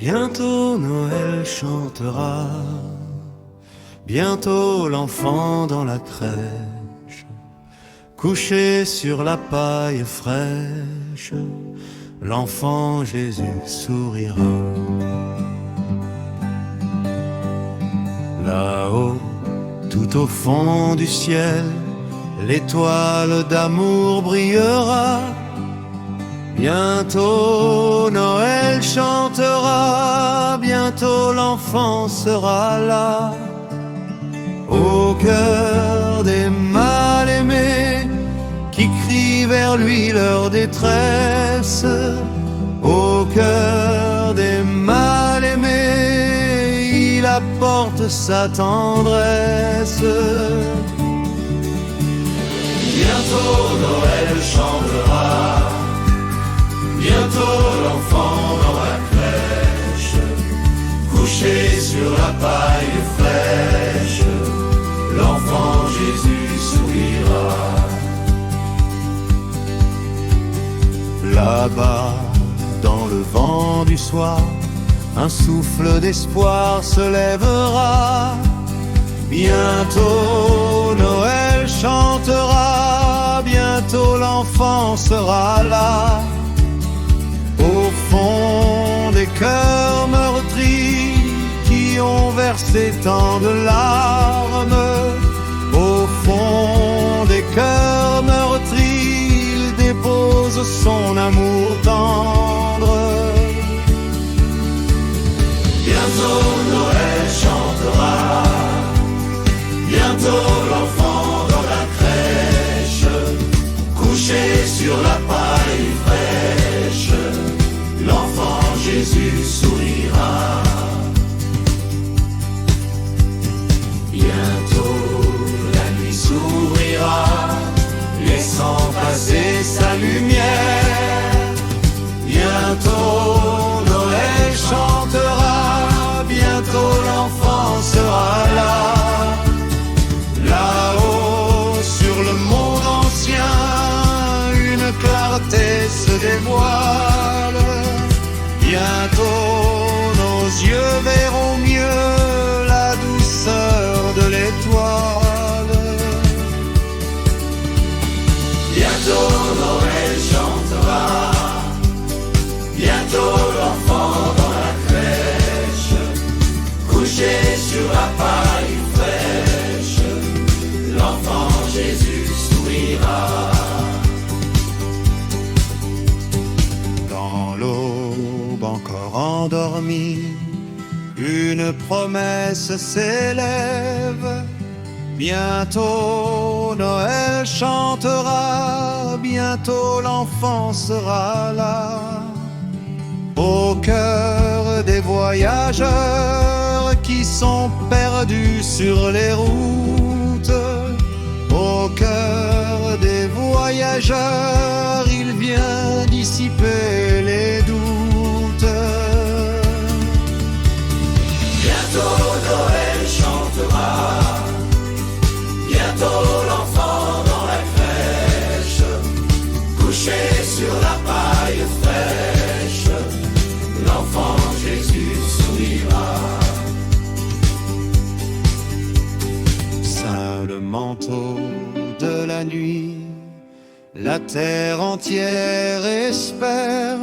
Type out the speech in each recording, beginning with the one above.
Bientôt Noël chantera, bientôt l'enfant dans la crèche, couché sur la paille fraîche, l'enfant Jésus sourira. Là-haut, tout au fond du ciel, l'étoile d'amour brillera. Bientôt Noël chantera, bientôt l'enfant sera là. Au cœur des mal-aimés qui crient vers lui leur détresse, au cœur des mal-aimés, il apporte sa tendresse. Bientôt Noël chantera, bientôt l'enfant dans la crèche, couché sur la paille fraîche, l'enfant Jésus sourira. Là-bas, dans le vent du soir, un souffle d'espoir se lèvera. Bientôt Noël chantera, bientôt l'enfant sera là. Au fond des cœurs meurtris qui ont versé tant de larmes, au fond des cœurs meurtris, il dépose son amour tendre. Bientôt Noël chantera, bientôt l'enfant dans la crèche, couché sur la paille fraîche, l'enfant Jésus sourira. Bientôt la nuit s'ouvrira, laissant passer sa lumière. Bientôt Noël chantera, bientôt l'enfant sera là. Là-haut sur le monde ancien, une clarté se dévoile. Bientôt nos yeux verront mieux la douceur de l'étoile. Bientôt Noël chantera, bientôt l'enfant dans la crèche, couché sur la paille fraîche, l'enfant Jésus sourira. Dans l'aube encore endormie, une promesse s'élève. Bientôt Noël chantera, bientôt l'enfant sera là. Au cœur des voyageurs qui sont perdus sur les routes, au cœur des voyageurs, il vient dissiper les doutes. Bientôt Noël chantera, bientôt l'enfant dans la crèche, couché sur la paille fraîche, l'enfant Jésus sourira. Saint le manteau de la nuit, la terre entière espère.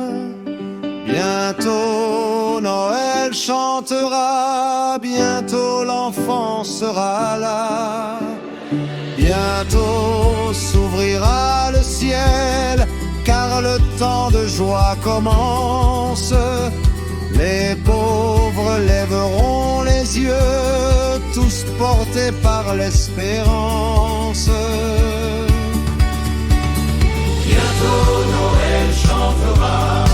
Bientôt Noël chantera, bientôt l'enfant sera là. Bientôt s'ouvrira le ciel, car le temps de joie commence. Les pauvres lèveront les yeux, tous portés par l'espérance. Bientôt Noël chantera,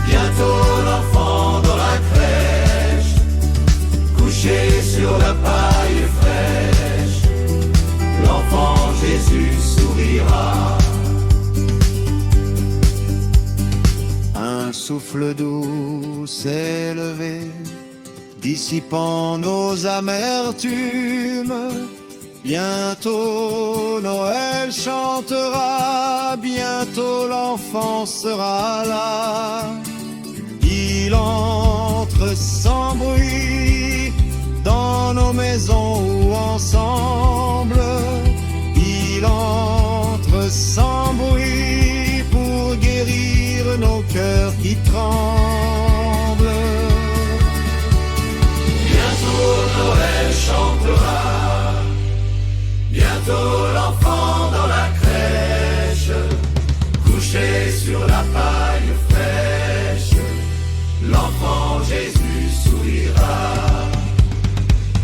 bientôt l'enfant dans la crèche, couché sur la paille fraîche, l'enfant Jésus sourira. Un souffle doux s'est levé, dissipant nos amertumes. Bientôt Noël chantera, bientôt l'enfant sera là. Il entre sans bruit dans nos maisons où ensemble, il entre sans bruit pour guérir nos cœurs qui tremblent. Bientôt Noël chantera, bientôt l'enfant dans la crèche, couché sur la paille fraîche, l'enfant Jésus sourira.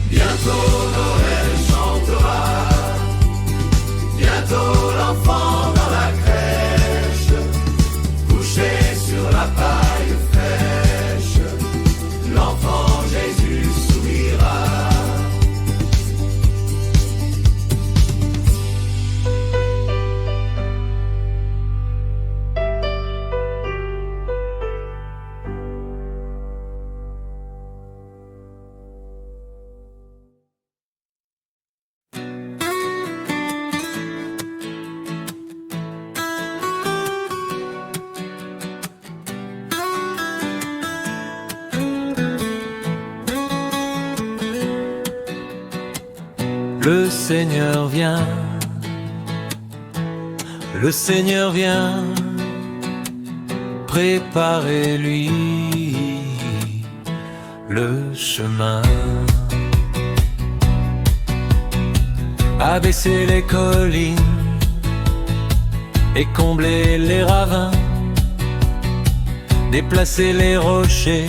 Bientôt Noël chantera, bientôt l'enfant dans la crèche, couché sur la paille fraîche, l'enfant Jésus sourira. Le Seigneur vient, le Seigneur vient, préparez-lui le chemin. Abaissez les collines et comblez les ravins, déplacez les rochers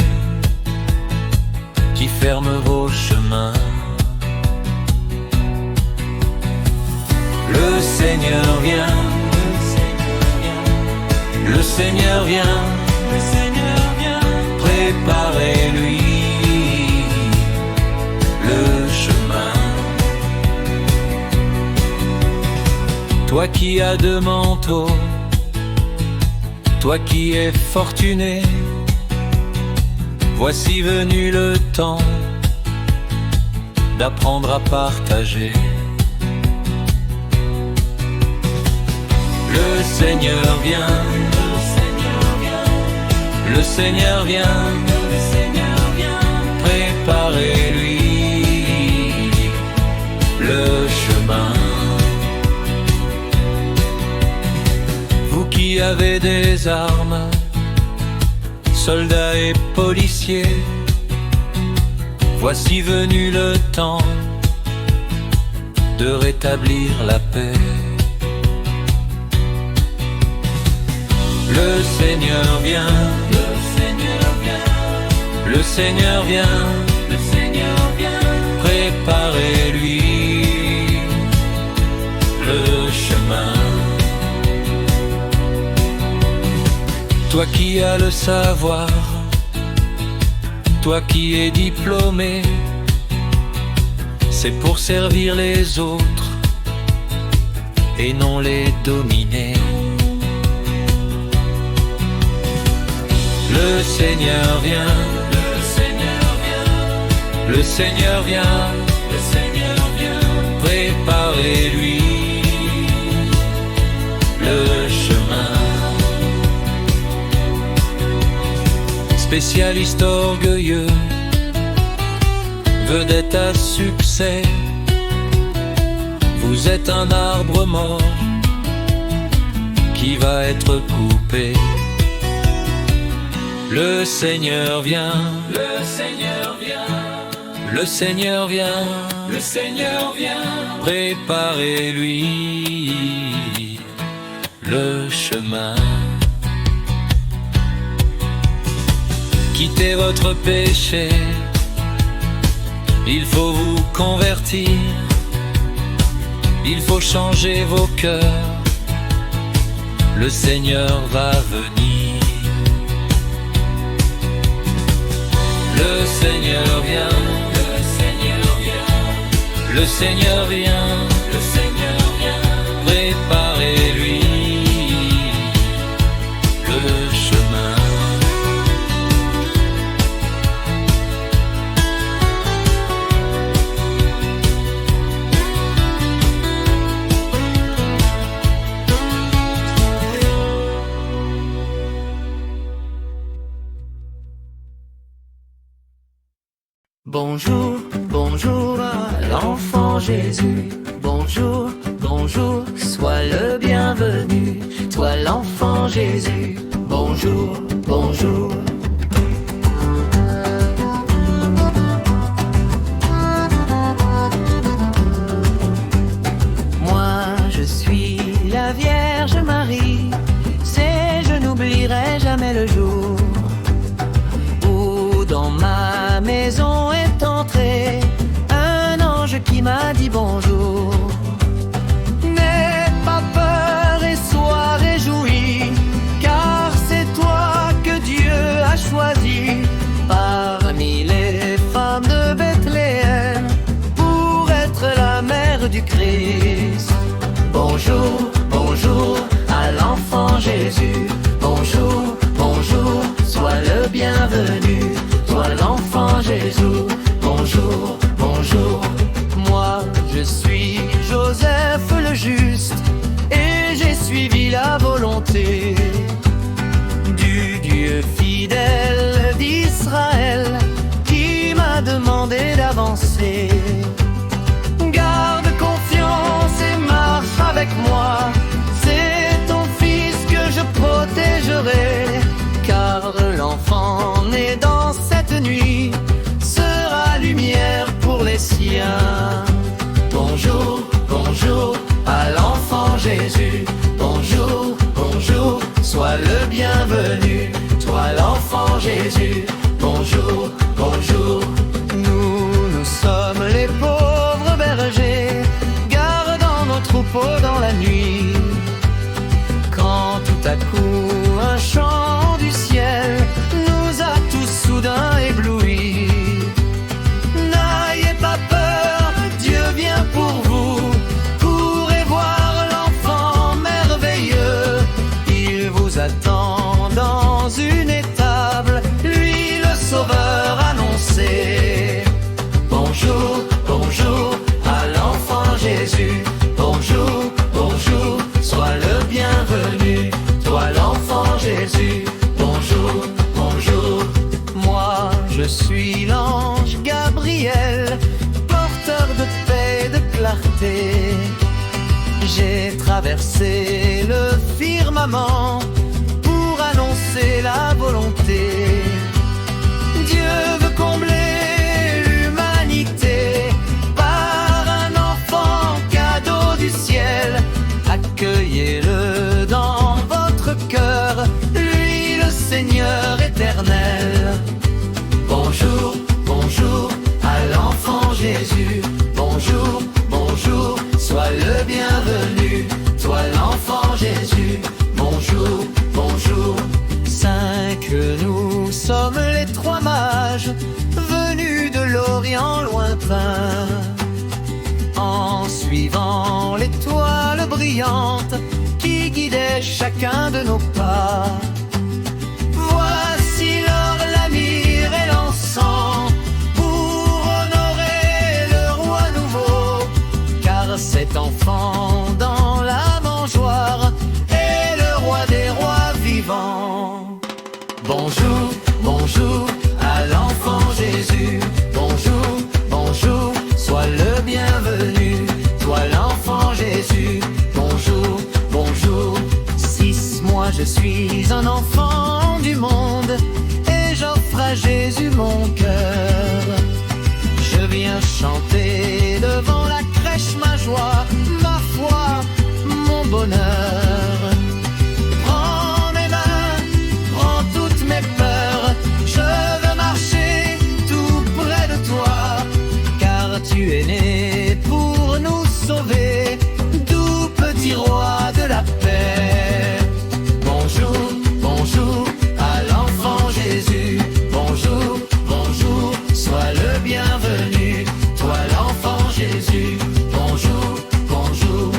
qui ferment vos chemins. Le Seigneur vient, le Seigneur vient, le Seigneur vient, préparez-lui le chemin. Toi qui as deux manteaux, toi qui es fortuné, voici venu le temps d'apprendre à partager. Le Seigneur vient, le Seigneur vient, le Seigneur vient, le Seigneur vient, préparez-lui le chemin. Vous qui avez des armes, soldats et policiers, voici venu le temps de rétablir la paix. Le Seigneur vient, le Seigneur vient, le Seigneur vient, le Seigneur vient, préparez-lui le chemin. Toi qui as le savoir, toi qui es diplômé, c'est pour servir les autres et non les dominer. Le Seigneur vient, le Seigneur vient, le Seigneur vient, le Seigneur vient, préparez-lui le chemin. Spécialiste orgueilleux, vedette à succès, vous êtes un arbre mort qui va être coupé. Le Seigneur vient, le Seigneur vient, le Seigneur vient, le Seigneur vient, préparez-lui le chemin. Quittez votre péché, il faut vous convertir, il faut changer vos cœurs, le Seigneur va venir. Le Seigneur vient, le Seigneur vient, le Seigneur vient, le Seigneur vient, préparez-lui le chemin. Bonjour, bonjour à l'enfant Jésus. Bonjour, bonjour, sois le bienvenu. Toi l'enfant Jésus. Bonjour, bonjour. Moi je suis la Vierge Marie. C'est je n'oublierai jamais le jour où dans ma maison est entré un ange qui m'a dit bonjour. N'aie pas peur et sois réjoui, car c'est toi que Dieu a choisi parmi les femmes de Bethléem pour être la mère du Christ. Bonjour, bonjour à l'enfant Jésus. Bonjour, bonjour, sois le bienvenu. Toi l'enfant Jésus. Bonjour, bonjour. Moi je suis Joseph le juste et j'ai suivi la volonté du Dieu fidèle d'Israël qui m'a demandé d'avancer. Garde confiance et marche avec moi. C'est ton fils que je protégerai, car l'enfant né dans cette nuit sera lumière pour les siens. Bonjour, bonjour à l'enfant Jésus. Bonjour, bonjour, sois le bienvenu. Toi l'enfant Jésus. Bonjour, bonjour. Nous sommes les pauvres bergers, gardant nos troupeaux dans la nuit. Quand tout à coup un chant du ciel nous a tous soudain éblouis. N'ayez pas peur, Dieu vient pour vous. Courez voir l'enfant merveilleux. Il vous attend dans une étable, lui le sauveur annoncé. Bonjour, bonjour à l'enfant Jésus. Bonjour, bonjour, sois le bienvenu. Toi l'enfant Jésus. Bonjour, bonjour. Moi je suis l'ange Gabriel, porteur de paix et de clarté. J'ai traversé le firmament pour annoncer la volonté. Dieu veut combler l'humanité par un enfant cadeau du ciel. Accueillez-le dans votre cœur, lui le Seigneur éternel. Bonjour, bonjour à l'enfant Jésus. Bonjour, bonjour, sois le bienvenu. Toi l'enfant Jésus. Bonjour, bonjour. 5, nous sommes les 3 mages venus de l'Orient lointain, en suivant l'étoile brillante qui guidait chacun de nos pas. Voici l'or, la myrrhe et l'encens pour honorer le roi nouveau, car cet enfant dans la mangeoire est le roi des rois vivants. Bonjour, bonjour à l'enfant Jésus. Bonjour, bonjour, sois le bienvenu. Toi l'enfant Jésus. Bonjour, bonjour. 6 mois je suis un enfant du monde et j'offre à Jésus mon cœur. Je viens chanter devant la crèche ma joie, ma foi, mon bonheur. Prends mes mains, prends toutes mes peurs. Je veux marcher tout près de toi, car tu es né pour nous sauver, doux petit roi de la paix. Bonjour, bonjour à l'enfant Jésus. Bonjour, bonjour, sois le bienvenu. Toi l'enfant Jésus. Bonjour, bonjour.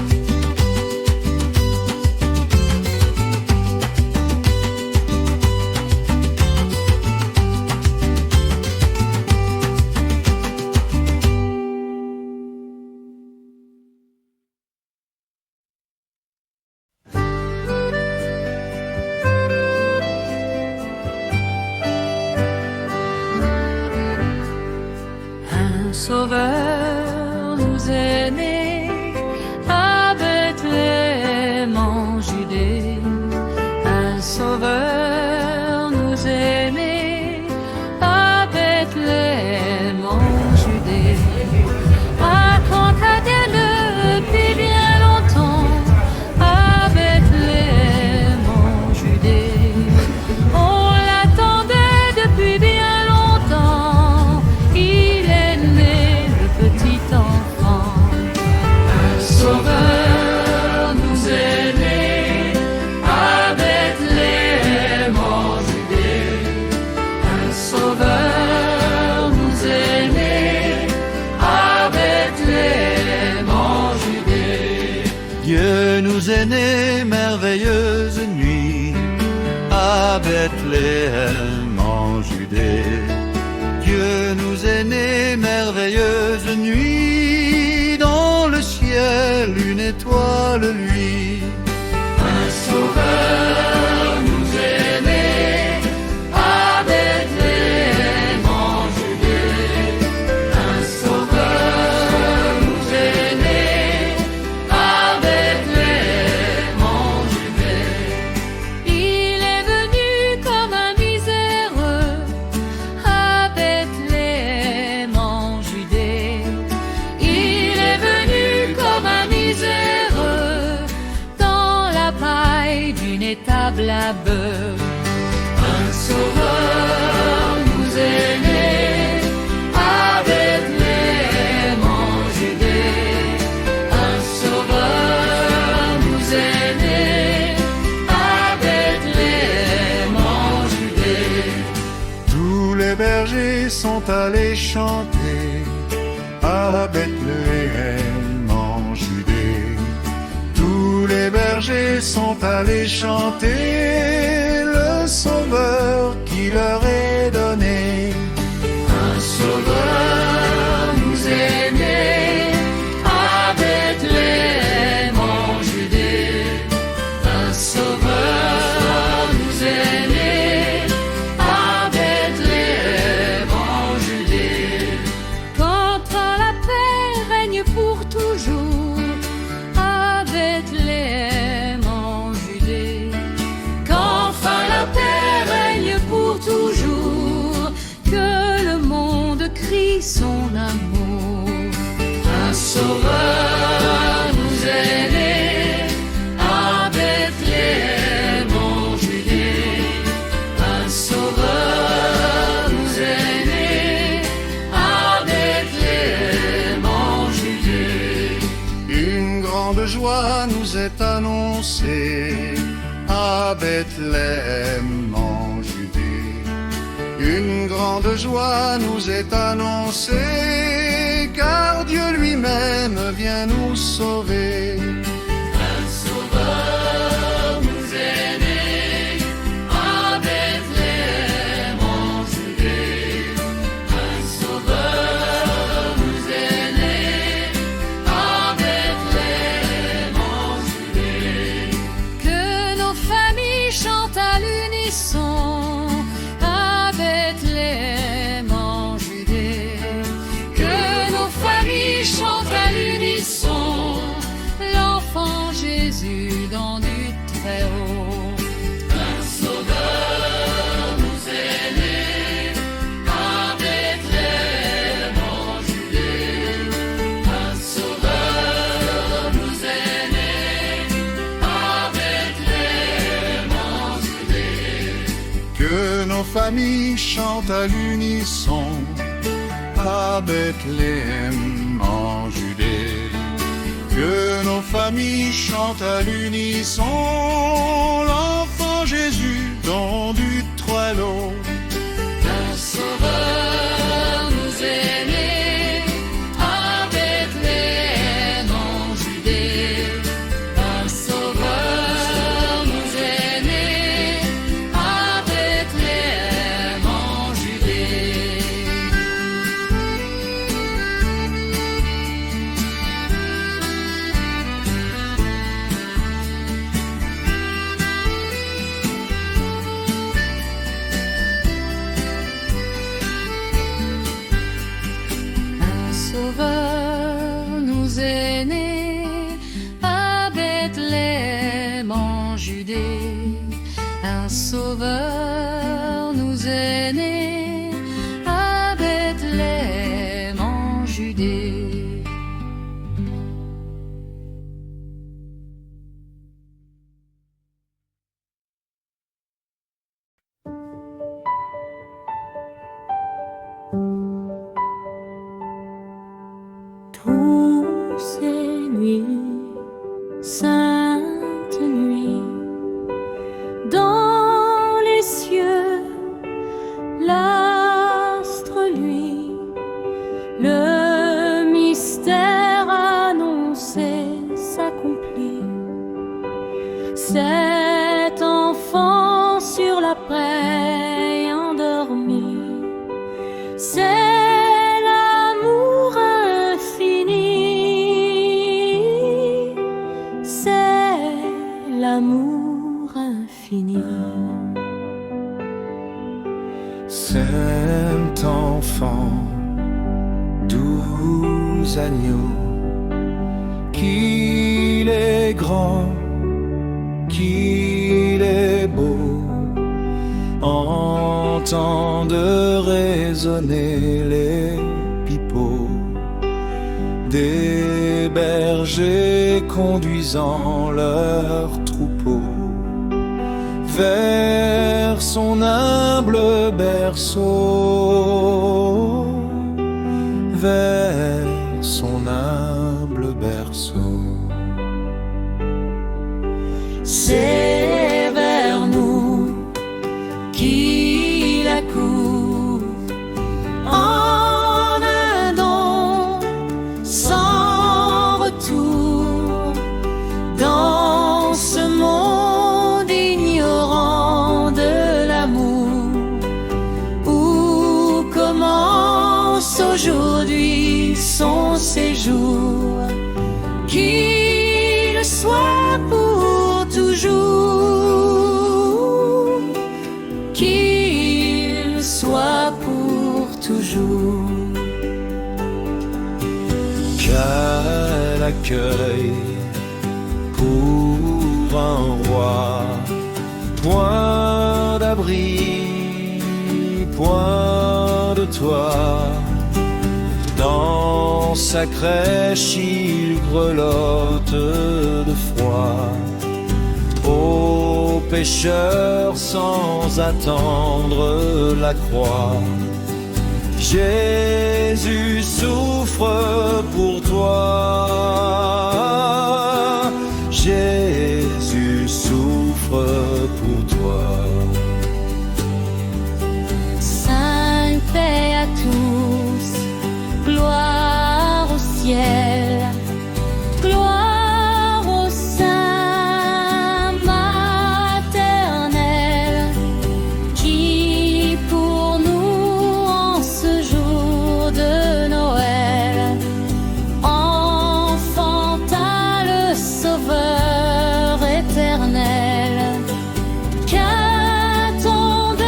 sauveur nous est né à Bethléem en Judée. Un sauveur nous est né à Bethléem en Judée. Raconte-t-elle depuis bien longtemps à Bethléem en Judée. On l'attendait depuis bien longtemps. Il est né le petit enfant. Un sauveur nous est né à Bethléem en Judée. Un sauveur nous est né à Bethléem en Judée. Dieu nous est né, merveilleuse nuit, à Bethléem en Judée. Dieu nous est né, merveilleuse nuit, dans le ciel une étoile luit. Un sauveur nous est né à Bethléem en Judée. Un sauveur nous est né à Bethléem en Judée. Il est venu comme un miséreux à Bethléem en Judée. Il est venu comme un miséreux dans la paille d'une étable à beurre. Un sauveur nous est né à Bethléem en Judée. Un sauveur nous est né à Bethléem en Judée. Tous les bergers sont allés chanter à Bethléem en Judée. Tous les bergers sont allés chanter le sauveur qui leur est donné. Un sauveur nous est né à Bethléem en Judée. Un sauveur nous est né à Bethléem en Judée. Qu'enfin la paix règne pour toujours à Bethléem en Judée. Qu'enfin la paix règne pour toujours, que le monde crie son amour. Un sauveur nous est né à Bethléem en Judée. Un sauveur nous est né à Bethléem en Judée. Une grande joie nous est annoncée à Bethléem en Judée. Une grande joie nous est annoncée, car Dieu lui-même vient nous sauver. Un sauveur nous est né à Bethléem en Judée. Un sauveur nous est né à Bethléem en Judée. Que nos familles chantent à l'unisson à Bethléem en Judée. Que nos familles chantent à l'unisson l'enfant Jésus dans du très haut. Un sauveur nous est né à Bethléem en Judée. Un sauveur nous est né à Bethléem en Judée. Que nos familles chantent à l'unisson à Bethléem en Judée. Que nos familles chantent à l'unisson l'enfant Jésus dans du trello. Un sauveur nous est né à Bethléem en Judée. Un sauveur nous est né à Bethléem en Judée. un sauveur nous est né à Bethléem en Judée. Douce nuit, sainte nuit, dans les cieux, l'astre lui, le mystère annoncé s'accomplit. Cet enfant sur la paix endormi, c'est l'amour infini, c'est l'amour infini. Cet enfant, doux agneau, qu'il est grand, qu'il est beau, entende résonner les pipeaux des bergers conduisant leurs troupeaux vers son humble berceau, vers son humble berceau. C'est vers nous qu'il accourt en un don sans retour dans ce monde ignorant de l'amour où commence aujourd'hui son séjour. Qu'il soit pour toujours, qu'il soit pour toujours. Quel accueil pour un roi, point d'abri, point de toit. Dans sa crèche il grelotte de froid, aux pécheurs sans attendre la croix. Jésus souffre pour toi, Jésus souffre pour toi. Sainte paix à tous, gloire au ciel, gloire au sein maternel, qui pour nous en ce jour de Noël enfanta le Sauveur éternel. Qu'attendait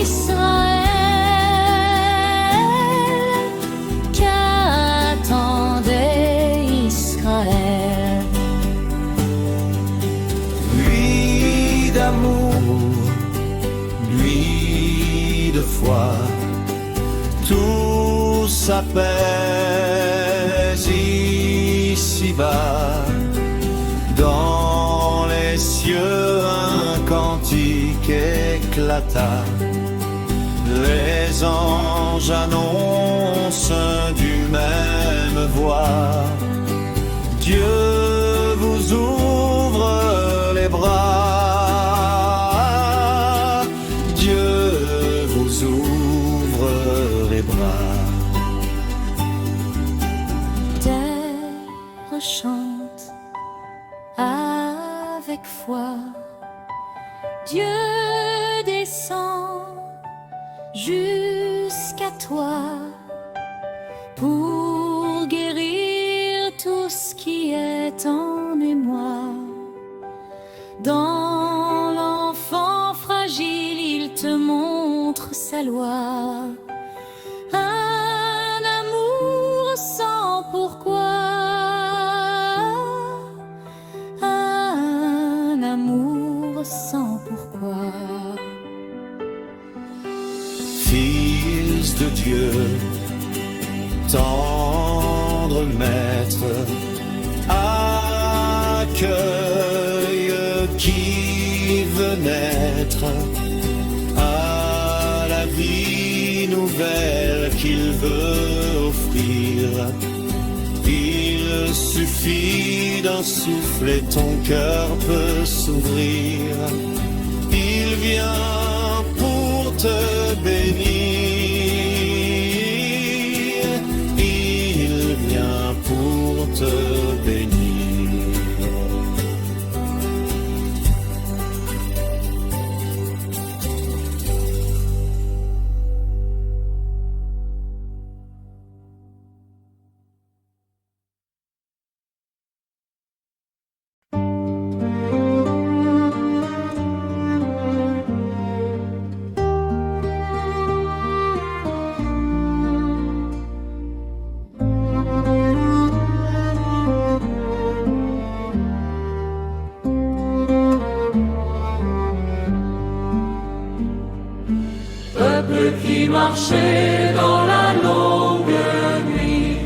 Israël, qu'attendait Israël. Lui d'amour, lui de foi, tout s'apaise ici-bas. Dans les cieux un cantique éclata, les anges annoncent du même voix. Dieu vous ouvre les bras, Dieu vous ouvre les bras. Terre chante avec foi, Dieu descend jusqu'à toi pour guérir tout ce qui est en émoi. Dans l'enfant fragile, il te montre sa loi. Un amour sans pourquoi, un amour sans pourquoi. Fils de Dieu, tendre maître, accueille qui veut naître à la vie nouvelle qu'il veut offrir. Il suffit d'un souffle et ton cœur peut s'ouvrir. Il vient pour te bénir. Il vient pour te bénir. Qui marchait dans la longue nuit,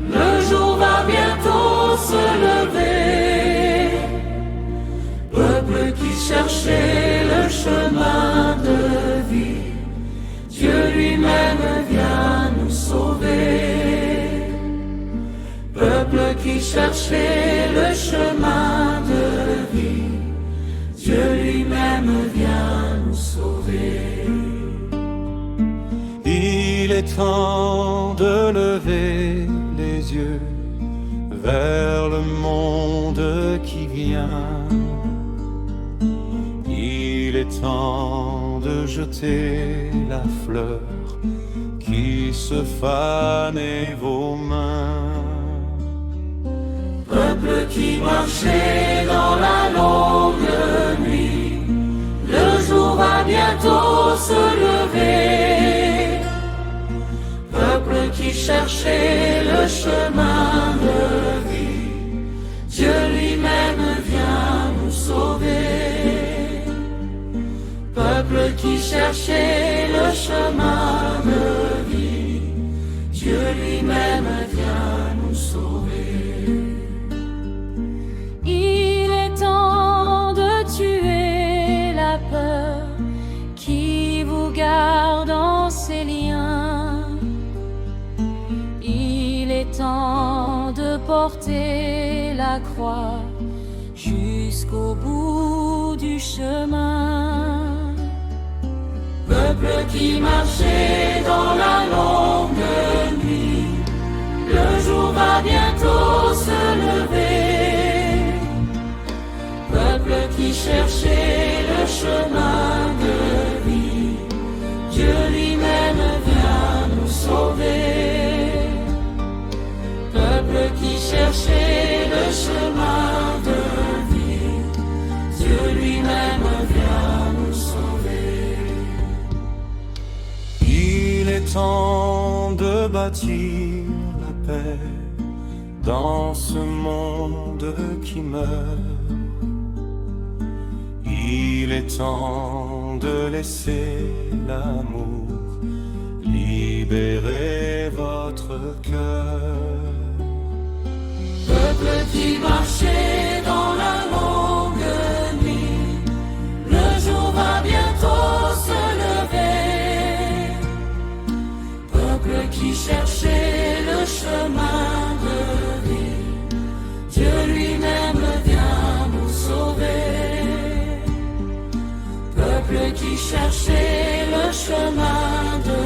le jour va bientôt se lever. Peuple qui cherchait le chemin de vie, Dieu lui-même vient nous sauver. Peuple qui cherchait le chemin de vie, Dieu lui-même vient nous sauver. Il est temps de lever les yeux vers le monde qui vient. Il est temps de jeter la fleur qui se fanait vos mains. Peuple qui marchait dans la longue nuit, le jour va bientôt se lever. Peuple qui cherchait le chemin de vie, Dieu lui-même vient nous sauver. Peuple qui cherchait le chemin de vie, Dieu lui-même vient nous sauver. Il est temps de tuer la peur qui vous garde en ses liens. Il est temps de porter la croix jusqu'au bout du chemin. Peuple qui marchait dans la longue nuit, le jour va bientôt se lever. Peuple qui cherchait le chemin de vie, Dieu lui-même vient nous sauver. Peuple qui cherchait le chemin de vie, Dieu lui-même vient nous sauver. Il est temps de bâtir la paix dans ce monde qui meurt. Il est temps de laisser l'amour libérer votre cœur. Peuple qui marchait dans la longue nuit, le jour va bientôt se lever. Peuple qui cherchait le chemin de vie, Dieu lui-même vient nous sauver. Peuple qui cherchait le chemin de